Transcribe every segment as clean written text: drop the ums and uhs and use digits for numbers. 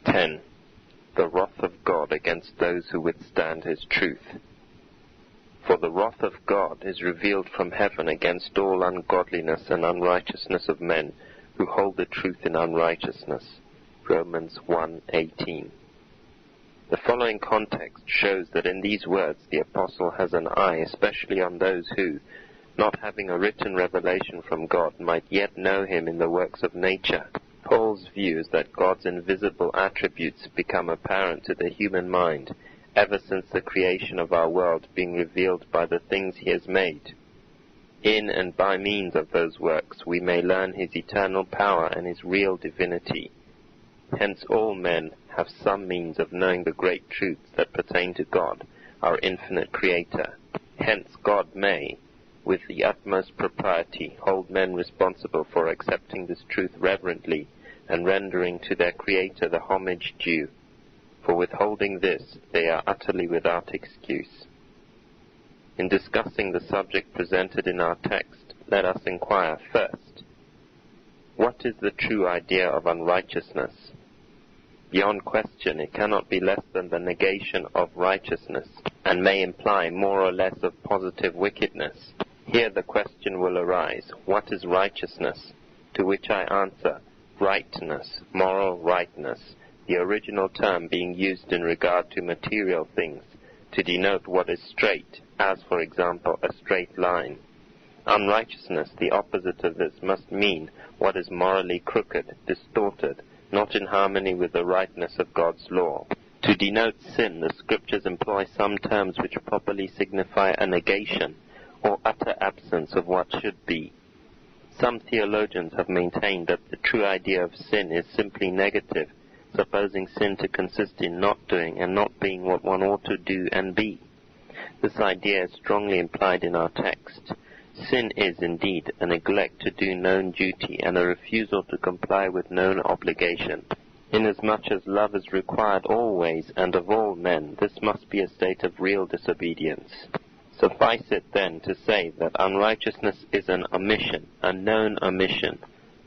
10. The wrath of God against those who withstand his truth. For the wrath of God is revealed from heaven against all ungodliness and unrighteousness of men who hold the truth in unrighteousness. Romans 1:18. The following context shows that in these words the apostle has an eye especially on those who, not having a written revelation from God, might yet know him in the works of nature. Paul's view is that God's invisible attributes become apparent to the human mind ever since the creation of our world, being revealed by the things he has made. In and by means of those works we may learn his eternal power and his real divinity. Hence all men have some means of knowing the great truths that pertain to God, our infinite Creator. Hence God may, with the utmost propriety, hold men responsible for accepting this truth reverently and rendering to their Creator the homage due. For withholding this, they are utterly without excuse. In discussing the subject presented in our text, let us inquire first, what is the true idea of unrighteousness? Beyond question, it cannot be less than the negation of righteousness, and may imply more or less of positive wickedness. Here the question will arise, what is righteousness? To which I answer, rightness, moral rightness, the original term being used in regard to material things, to denote what is straight, as for example a straight line. Unrighteousness, the opposite of this, must mean what is morally crooked, distorted, not in harmony with the rightness of God's law. To denote sin, the scriptures employ some terms which properly signify a negation, or utter absence of what should be. Some theologians have maintained that the true idea of sin is simply negative, supposing sin to consist in not doing and not being what one ought to do and be. This idea is strongly implied in our text. Sin is, indeed, a neglect to do known duty and a refusal to comply with known obligation. Inasmuch as love is required always and of all men, this must be a state of real disobedience. Suffice it, then, to say that unrighteousness is an omission, a known omission,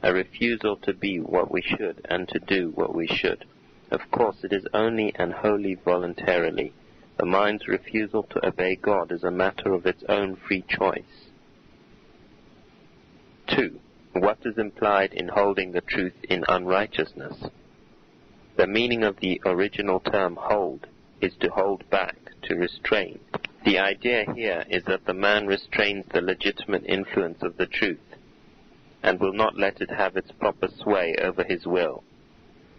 a refusal to be what we should and to do what we should. Of course, it is only and wholly voluntarily. The mind's refusal to obey God is a matter of its own free choice. 2. What is implied in holding the truth in unrighteousness? The meaning of the original term hold is to hold back, to restrain. The idea here is that the man restrains the legitimate influence of the truth and will not let it have its proper sway over his will.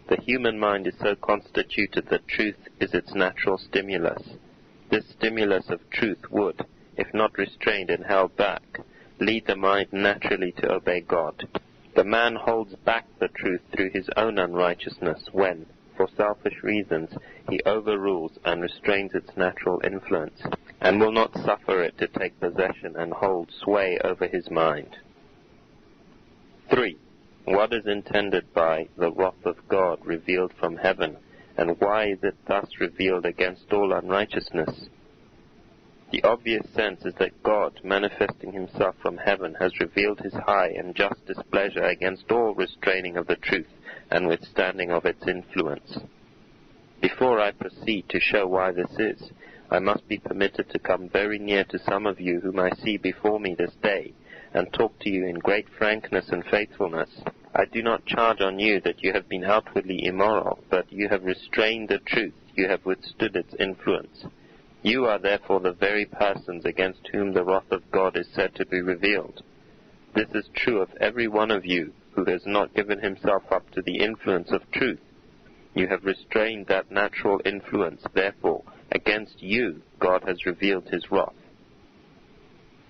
The human mind is so constituted that truth is its natural stimulus. This stimulus of truth would, if not restrained and held back, lead the mind naturally to obey God. The man holds back the truth through his own unrighteousness when, for selfish reasons, he overrules and restrains its natural influence, and will not suffer it to take possession and hold sway over his mind. 3. What is intended by the wrath of God revealed from heaven, and why is it thus revealed against all unrighteousness? The obvious sense is that God, manifesting himself from heaven, has revealed his high and just displeasure against all restraining of the truth and withstanding of its influence. Before I proceed to show why this is, I must be permitted to come very near to some of you whom I see before me this day, and talk to you in great frankness and faithfulness. I do not charge on you that you have been outwardly immoral, but you have restrained the truth, you have withstood its influence. You are therefore the very persons against whom the wrath of God is said to be revealed. This is true of every one of you who has not given himself up to the influence of truth. You have restrained that natural influence, therefore, against you God has revealed his wrath.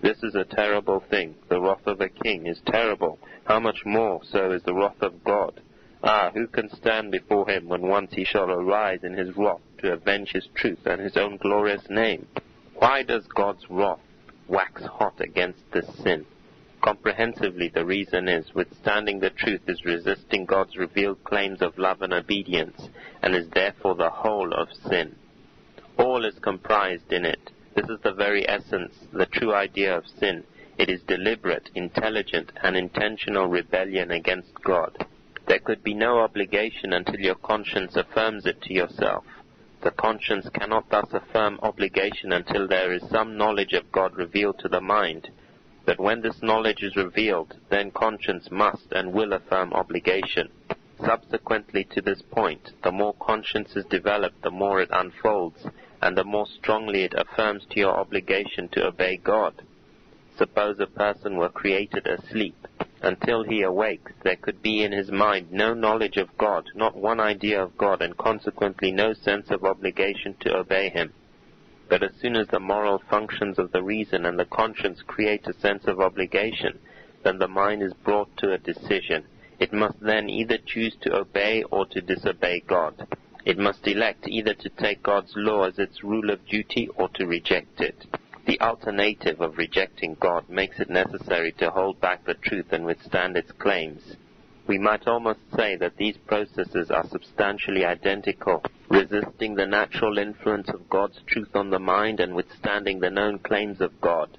This is a terrible thing. The wrath of a king is terrible. How much more so is the wrath of God? Ah, who can stand before him when once he shall arise in his wrath to avenge his truth and his own glorious name? Why does God's wrath wax hot against this sin? Comprehensively, the reason is, withstanding the truth is resisting God's revealed claims of love and obedience, and is therefore the whole of sin. All is comprised in it. This is the very essence, the true idea of sin. It is deliberate, intelligent, and intentional rebellion against God. There could be no obligation until your conscience affirms it to yourself. The conscience cannot thus affirm obligation until there is some knowledge of God revealed to the mind. But when this knowledge is revealed, then conscience must and will affirm obligation. Subsequently to this point, the more conscience is developed, the more it unfolds, and the more strongly it affirms to your obligation to obey God. Suppose a person were created asleep. Until he awakes, there could be in his mind no knowledge of God, not one idea of God, and consequently no sense of obligation to obey him. But as soon as the moral functions of the reason and the conscience create a sense of obligation, then the mind is brought to a decision. It must then either choose to obey or to disobey God. It must elect either to take God's law as its rule of duty or to reject it. The alternative of rejecting God makes it necessary to hold back the truth and withstand its claims. We might almost say that these processes are substantially identical, resisting the natural influence of God's truth on the mind and withstanding the known claims of God.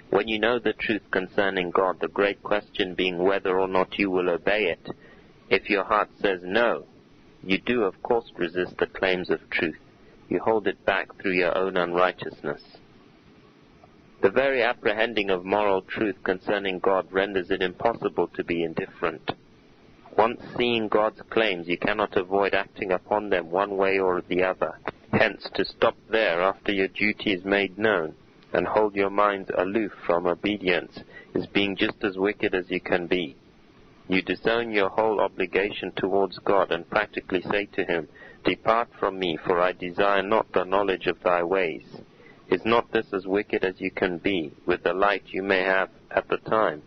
When you know the truth concerning God, the great question being whether or not you will obey it, if your heart says no, you do of course resist the claims of truth. You hold it back through your own unrighteousness. The very apprehending of moral truth concerning God renders it impossible to be indifferent. Once seeing God's claims, you cannot avoid acting upon them one way or the other. Hence, to stop there after your duty is made known, and hold your minds aloof from obedience, is being just as wicked as you can be. You disown your whole obligation towards God, and practically say to him, "Depart from me, for I desire not the knowledge of thy ways." Is not this as wicked as you can be, with the light you may have at the time?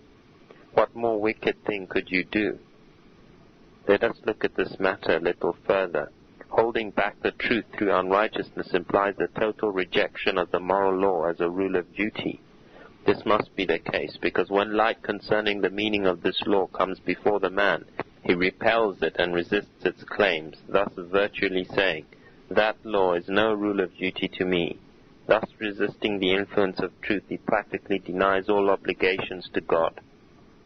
What more wicked thing could you do? Let us look at this matter a little further. Holding back the truth through unrighteousness implies a total rejection of the moral law as a rule of duty. This must be the case, because when light concerning the meaning of this law comes before the man, he repels it and resists its claims, thus virtually saying, "That law is no rule of duty to me." Thus resisting the influence of truth, he practically denies all obligations to God.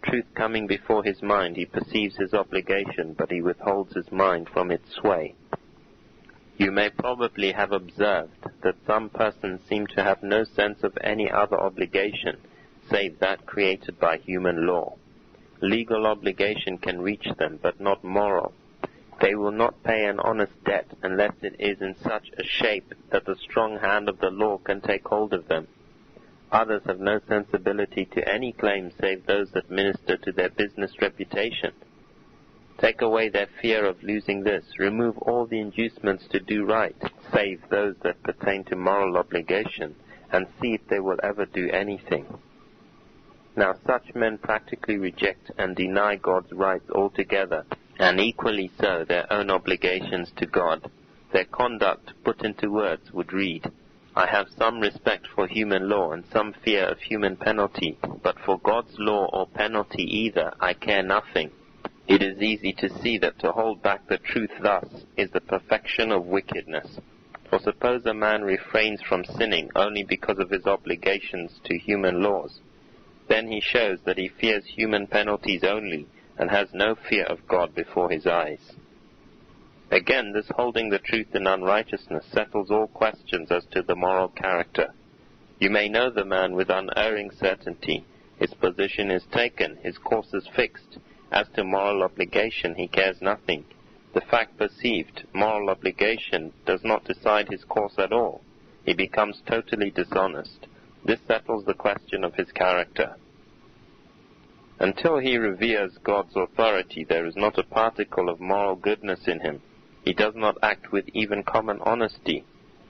Truth coming before his mind, he perceives his obligation, but he withholds his mind from its sway. You may probably have observed that some persons seem to have no sense of any other obligation, save that created by human law. Legal obligation can reach them, but not moral. They will not pay an honest debt unless it is in such a shape that the strong hand of the law can take hold of them. Others have no sensibility to any claims save those that minister to their business reputation. Take away their fear of losing this, remove all the inducements to do right, save those that pertain to moral obligation, and see if they will ever do anything. Now such men practically reject and deny God's rights altogether, and equally so their own obligations to God. Their conduct, put into words, would read, "I have some respect for human law and some fear of human penalty, but for God's law or penalty either I care nothing." It is easy to see that to hold back the truth thus is the perfection of wickedness. For suppose a man refrains from sinning only because of his obligations to human laws, then he shows that he fears human penalties only, and has no fear of God before his eyes. Again, this holding the truth in unrighteousness settles all questions as to the moral character. You may know the man with unerring certainty. His position is taken, his course is fixed. As to moral obligation, he cares nothing. The fact perceived, moral obligation, does not decide his course at all. He becomes totally dishonest. This settles the question of his character. Until he reveres God's authority, there is not a particle of moral goodness in him. He does not act with even common honesty.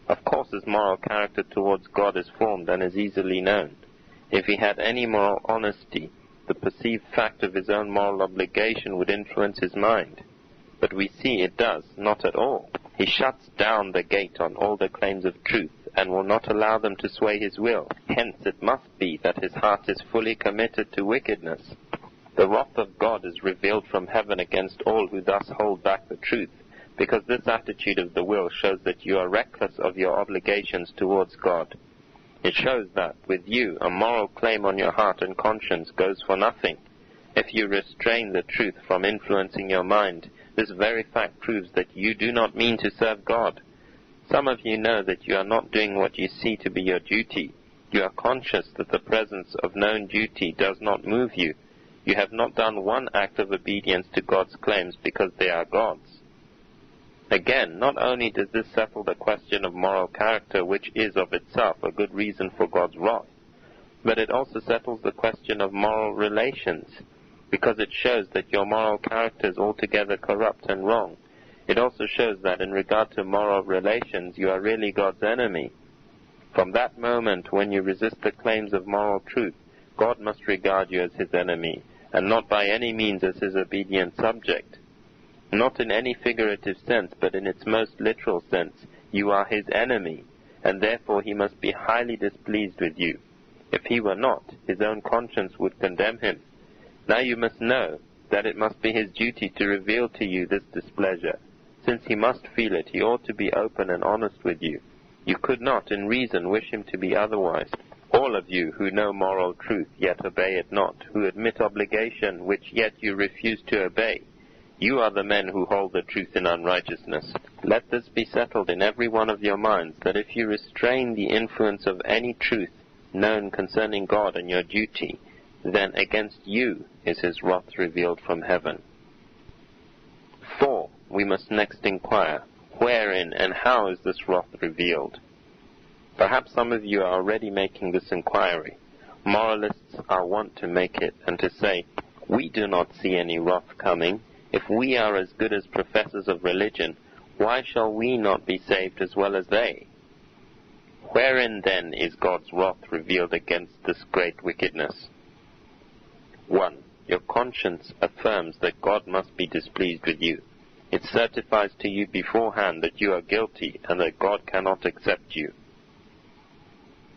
Of course his moral character towards God is formed and is easily known. If he had any moral honesty, the perceived fact of his own moral obligation would influence his mind. But we see it does not at all. He shuts down the gate on all the claims of truth, and will not allow them to sway his will. Hence it must be that his heart is fully committed to wickedness. The wrath of God is revealed from heaven against all who thus hold back the truth, because this attitude of the will shows that you are reckless of your obligations towards God. It shows that, with you, a moral claim on your heart and conscience goes for nothing. If you restrain the truth from influencing your mind, this very fact proves that you do not mean to serve God. Some of you know that you are not doing what you see to be your duty. You are conscious that the presence of known duty does not move you. You have not done one act of obedience to God's claims because they are God's. Again, not only does this settle the question of moral character, which is of itself a good reason for God's wrath, but it also settles the question of moral relations, because it shows that your moral character is altogether corrupt and wrong. It also shows that in regard to moral relations, you are really God's enemy. From that moment when you resist the claims of moral truth, God must regard you as his enemy, and not by any means as his obedient subject. Not in any figurative sense, but in its most literal sense, you are his enemy, and therefore he must be highly displeased with you. If he were not, his own conscience would condemn him. Now you must know that it must be his duty to reveal to you this displeasure. Since he must feel it, he ought to be open and honest with you. You could not, in reason, wish him to be otherwise. All of you who know moral truth, yet obey it not, who admit obligation, which yet you refuse to obey, you are the men who hold the truth in unrighteousness. Let this be settled in every one of your minds, that if you restrain the influence of any truth known concerning God and your duty, then against you is his wrath revealed from heaven. 4. We must next inquire, wherein and how is this wrath revealed? Perhaps some of you are already making this inquiry. Moralists are wont to make it and to say, we do not see any wrath coming. If we are as good as professors of religion, why shall we not be saved as well as they? Wherein then is God's wrath revealed against this great wickedness? 1. Your conscience affirms that God must be displeased with you. It certifies to you beforehand that you are guilty and that God cannot accept you.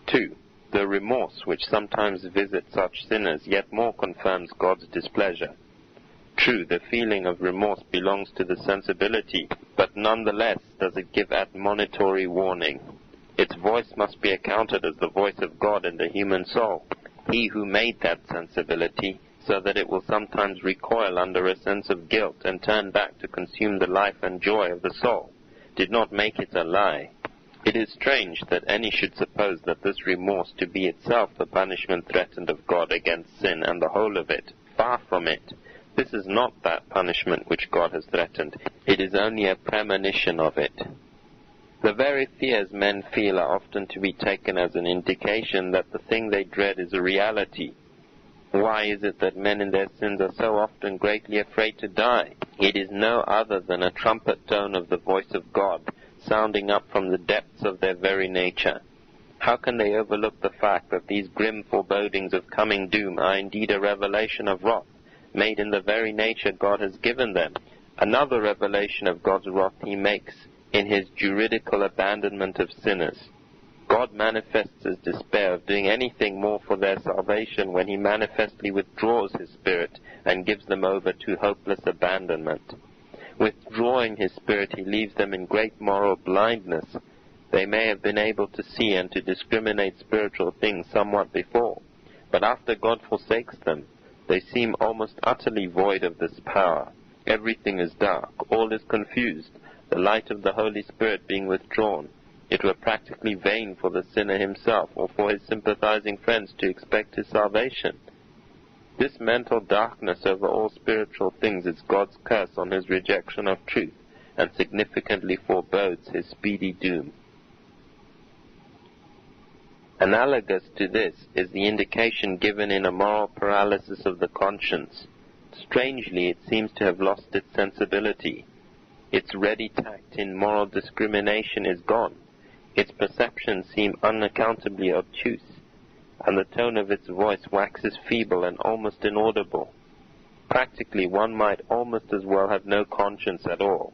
2. The remorse which sometimes visits such sinners yet more confirms God's displeasure. True, the feeling of remorse belongs to the sensibility, but nonetheless does it give admonitory warning. Its voice must be accounted as the voice of God in the human soul. He who made that sensibility, so that it will sometimes recoil under a sense of guilt and turn back to consume the life and joy of the soul, did not make it a lie. It is strange that any should suppose that this remorse to be itself the punishment threatened of God against sin and the whole of it. Far from it. This is not that punishment which God has threatened. It is only a premonition of it. The very fears men feel are often to be taken as an indication that the thing they dread is a reality. Why is it that men in their sins are so often greatly afraid to die? It is no other than a trumpet tone of the voice of God, sounding up from the depths of their very nature. How can they overlook the fact that these grim forebodings of coming doom are indeed a revelation of wrath, made in the very nature God has given them? Another revelation of God's wrath he makes in his juridical abandonment of sinners. God manifests his despair of doing anything more for their salvation when he manifestly withdraws his Spirit and gives them over to hopeless abandonment. Withdrawing his Spirit, he leaves them in great moral blindness. They may have been able to see and to discriminate spiritual things somewhat before, but after God forsakes them, they seem almost utterly void of this power. Everything is dark, all is confused, the light of the Holy Spirit being withdrawn. It were practically vain for the sinner himself or for his sympathizing friends to expect his salvation. This mental darkness over all spiritual things is God's curse on his rejection of truth, and significantly forebodes his speedy doom. Analogous to this is the indication given in a moral paralysis of the conscience. Strangely, it seems to have lost its sensibility. Its ready tact in moral discrimination is gone. Its perceptions seem unaccountably obtuse, and the tone of its voice waxes feeble and almost inaudible. Practically, one might almost as well have no conscience at all.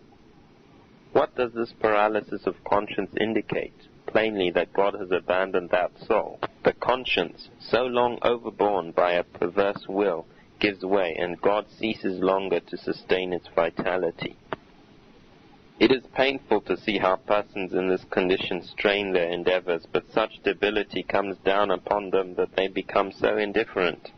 What does this paralysis of conscience indicate? Plainly that God has abandoned that soul. The conscience, so long overborne by a perverse will, gives way, and God ceases longer to sustain its vitality. It is painful to see how persons in this condition strain their endeavors, but such debility comes down upon them that they become so indifferent.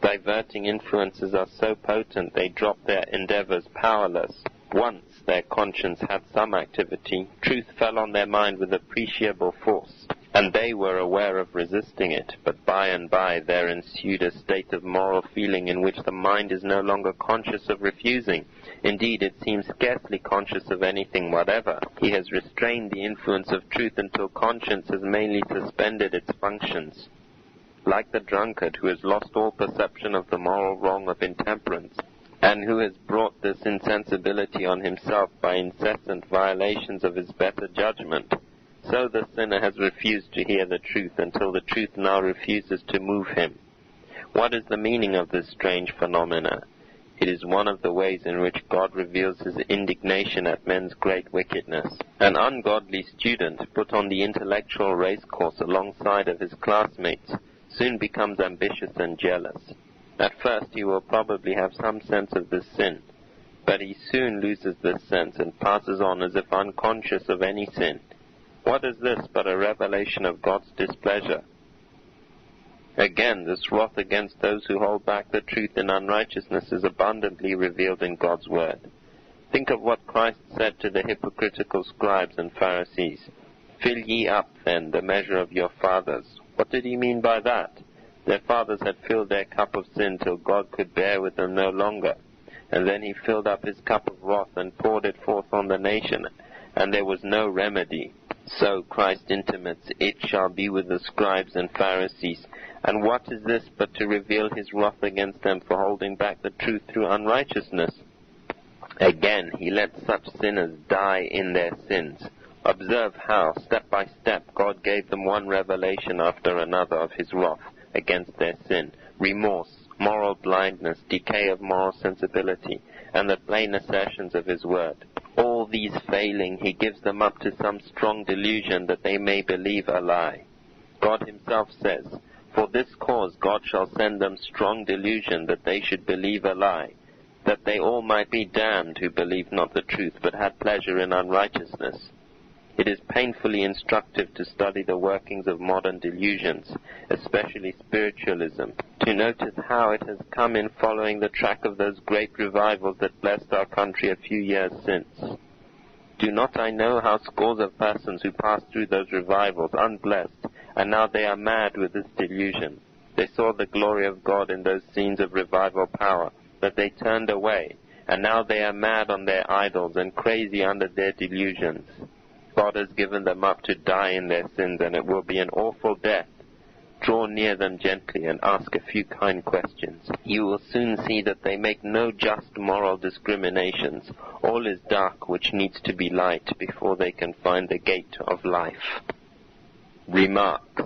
Diverting influences are so potent they drop their endeavors powerless. Once their conscience had some activity, truth fell on their mind with appreciable force, and they were aware of resisting it, but by and by there ensued a state of moral feeling in which the mind is no longer conscious of refusing. Indeed, it seems scarcely conscious of anything whatever. He has restrained the influence of truth until conscience has mainly suspended its functions. Like the drunkard who has lost all perception of the moral wrong of intemperance, and who has brought this insensibility on himself by incessant violations of his better judgment, so the sinner has refused to hear the truth until the truth now refuses to move him. What is the meaning of this strange phenomena? It is one of the ways in which God reveals his indignation at men's great wickedness. An ungodly student, put on the intellectual race course alongside of his classmates, soon becomes ambitious and jealous. At first he will probably have some sense of this sin, but he soon loses this sense and passes on as if unconscious of any sin. What is this but a revelation of God's displeasure? Again, this wrath against those who hold back the truth in unrighteousness is abundantly revealed in God's word. Think of what Christ said to the hypocritical scribes and Pharisees. Fill ye up, then, the measure of your fathers. What did he mean by that? Their fathers had filled their cup of sin till God could bear with them no longer, and then he filled up his cup of wrath and poured it forth on the nation, and there was no remedy. So Christ intimates, it shall be with the scribes and Pharisees. And what is this but to reveal his wrath against them for holding back the truth through unrighteousness? Again, he let such sinners die in their sins. Observe how, step by step, God gave them one revelation after another of his wrath against their sin, remorse, moral blindness, decay of moral sensibility, and the plain assertions of his word. All these failing, he gives them up to some strong delusion that they may believe a lie. God himself says, for this cause God shall send them strong delusion that they should believe a lie, that they all might be damned who believed not the truth, but had pleasure in unrighteousness. It is painfully instructive to study the workings of modern delusions, especially spiritualism, to notice how it has come in following the track of those great revivals that blessed our country a few years since. Do not I know how scores of persons who passed through those revivals unblessed, and now they are mad with this delusion. They saw the glory of God in those scenes of revival power, but they turned away, and now they are mad on their idols and crazy under their delusions. God has given them up to die in their sins, and it will be an awful death. Draw near them gently and ask a few kind questions. You will soon see that they make no just moral discriminations. All is dark which needs to be light before they can find the gate of life. Remarks.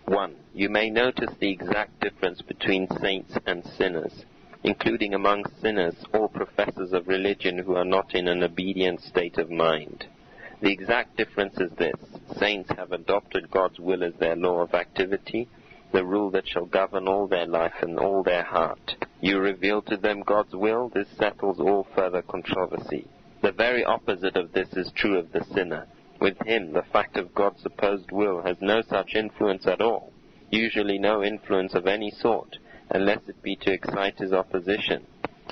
1. You may notice the exact difference between saints and sinners, including among sinners all professors of religion who are not in an obedient state of mind. The exact difference is this. Saints have adopted God's will as their law of activity, the rule that shall govern all their life and all their heart. You reveal to them God's will, this settles all further controversy. The very opposite of this is true of the sinner. With him, the fact of God's supposed will has no such influence at all, usually no influence of any sort, unless it be to excite his opposition.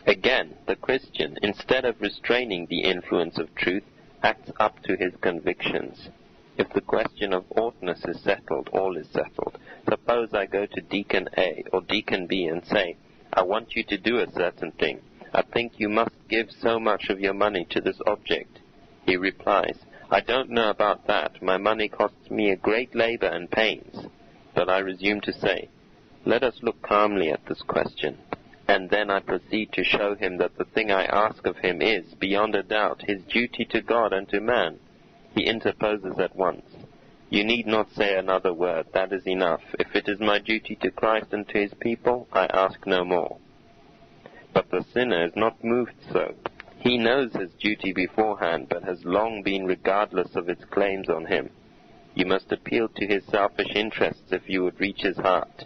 Again, the Christian, instead of restraining the influence of truth, acts up to his convictions. If the question of oughtness is settled, all is settled. Suppose I go to Deacon A or Deacon B and say, I want you to do a certain thing. I think you must give so much of your money to this object. He replies, I don't know about that. My money costs me a great labor and pains. But I resume to say, let us look calmly at this question. And then I proceed to show him that the thing I ask of him is, beyond a doubt, his duty to God and to man. He interposes at once. You need not say another word. That is enough. If it is my duty to Christ and to his people, I ask no more. But the sinner is not moved so. He knows his duty beforehand, but has long been regardless of its claims on him. You must appeal to his selfish interests if you would reach his heart.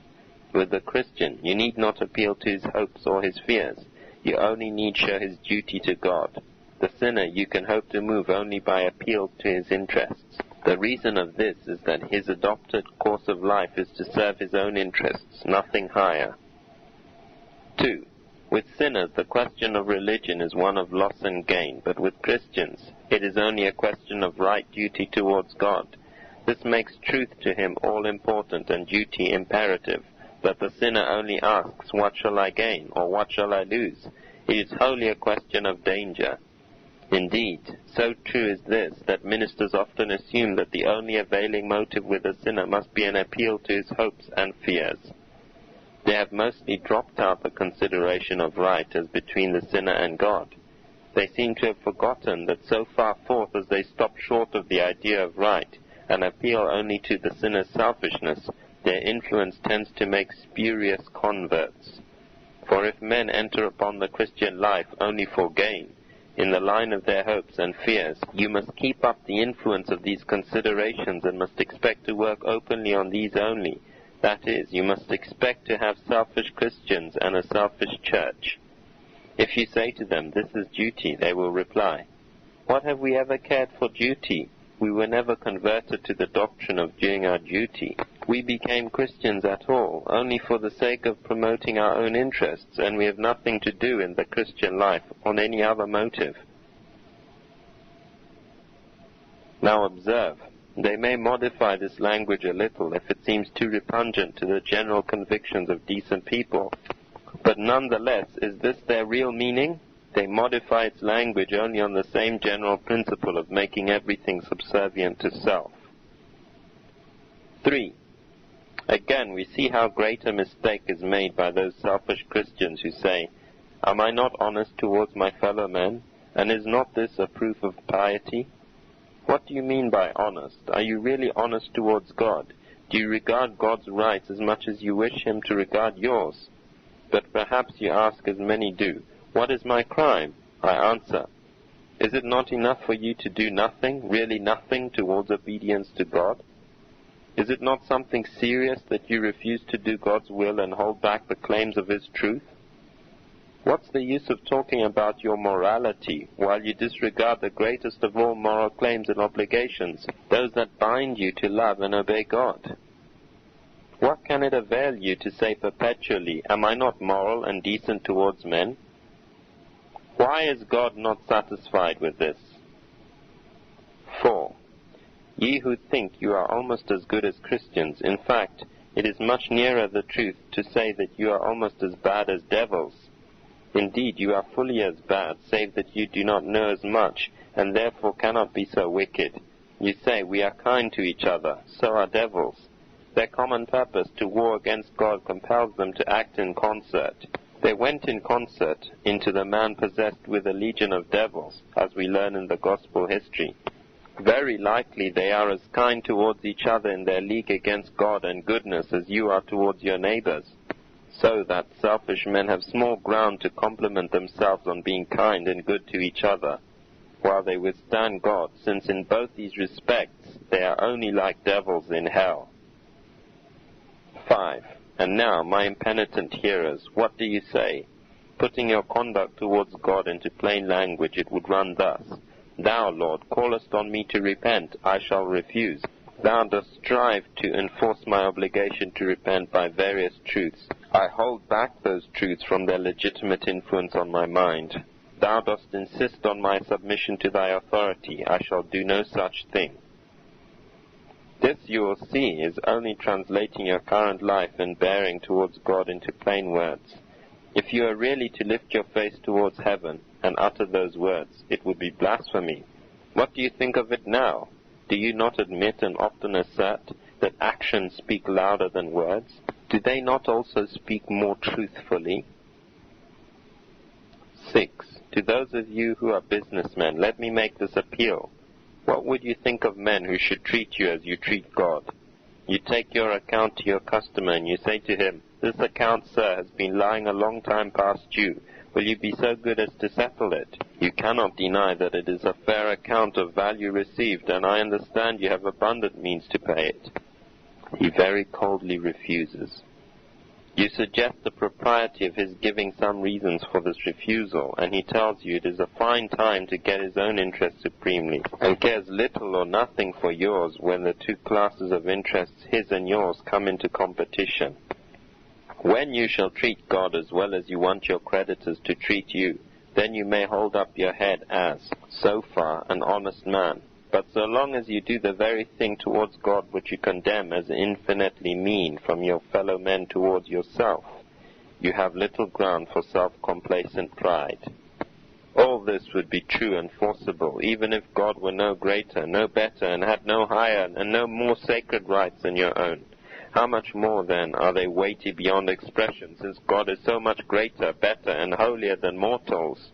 With the Christian, you need not appeal to his hopes or his fears. You only need show his duty to God. The sinner you can hope to move only by appeal to his interests. The reason of this is that his adopted course of life is to serve his own interests, nothing higher. 2. With sinners, the question of religion is one of loss and gain, but with Christians, it is only a question of right duty towards God. This makes truth to him all-important and duty imperative, but the sinner only asks, what shall I gain, or what shall I lose? It is wholly a question of danger. Indeed, so true is this, that ministers often assume that the only availing motive with a sinner must be an appeal to his hopes and fears. They have mostly dropped out the consideration of right as between the sinner and God. They seem to have forgotten that so far forth as they stop short of the idea of right, and appeal only to the sinner's selfishness, their influence tends to make spurious converts. For if men enter upon the Christian life only for gain, in the line of their hopes and fears, you must keep up the influence of these considerations and must expect to work openly on these only. That is, you must expect to have selfish Christians and a selfish church. If you say to them, this is duty, they will reply, what have we ever cared for duty? We were never converted to the doctrine of doing our duty. We became Christians at all, only for the sake of promoting our own interests, and we have nothing to do in the Christian life on any other motive. Now observe, they may modify this language a little if it seems too repugnant to the general convictions of decent people. But nonetheless, is this their real meaning? They modify its language only on the same general principle of making everything subservient to self. 3. Again, we see how great a mistake is made by those selfish Christians who say, am I not honest towards my fellow men? And is not this a proof of piety? What do you mean by honest? Are you really honest towards God? Do you regard God's rights as much as you wish him to regard yours? But perhaps you ask as many do, what is my crime? I answer, is it not enough for you to do nothing, really nothing, towards obedience to God? Is it not something serious that you refuse to do God's will and hold back the claims of his truth? What's the use of talking about your morality while you disregard the greatest of all moral claims and obligations, those that bind you to love and obey God? What can it avail you to say perpetually, am I not moral and decent towards men? Why is God not satisfied with this? 4. Ye who think you are almost as good as Christians, in fact, it is much nearer the truth to say that you are almost as bad as devils. Indeed, you are fully as bad, save that you do not know as much, and therefore cannot be so wicked. You say, we are kind to each other, so are devils. Their common purpose to war against God compels them to act in concert. They went in concert into the man possessed with a legion of devils, as we learn in the gospel history. Very likely they are as kind towards each other in their league against God and goodness as you are towards your neighbors. So that selfish men have small ground to compliment themselves on being kind and good to each other, while they withstand God, since in both these respects they are only like devils in hell. 5. And now, my impenitent hearers, what do you say? Putting your conduct towards God into plain language, it would run thus. Thou, Lord, callest on me to repent, I shall refuse. Thou dost strive to enforce my obligation to repent by various truths. I hold back those truths from their legitimate influence on my mind. Thou dost insist on my submission to thy authority. I shall do no such thing. This, you will see, is only translating your current life and bearing towards God into plain words. If you are really to lift your face towards heaven and utter those words, it would be blasphemy. What do you think of it now? Do you not admit and often assert that actions speak louder than words? Do they not also speak more truthfully? 6. To those of you who are businessmen, let me make this appeal. What would you think of men who should treat you as you treat God? You take your account to your customer and you say to him, this account, sir, has been lying a long time past due. Will you be so good as to settle it? You cannot deny that it is a fair account of value received, and I understand you have abundant means to pay it. He very coldly refuses. You suggest the propriety of his giving some reasons for this refusal, and he tells you it is a fine time to get his own interest supremely, and cares little or nothing for yours when the two classes of interests, his and yours, come into competition. When you shall treat God as well as you want your creditors to treat you, then you may hold up your head as, so far, an honest man. But so long as you do the very thing towards God which you condemn as infinitely mean from your fellow men towards yourself, you have little ground for self-complacent pride. All this would be true and forcible, even if God were no greater, no better, and had no higher and no more sacred rights than your own. How much more, then, are they weighty beyond expression, since God is so much greater, better, and holier than mortals?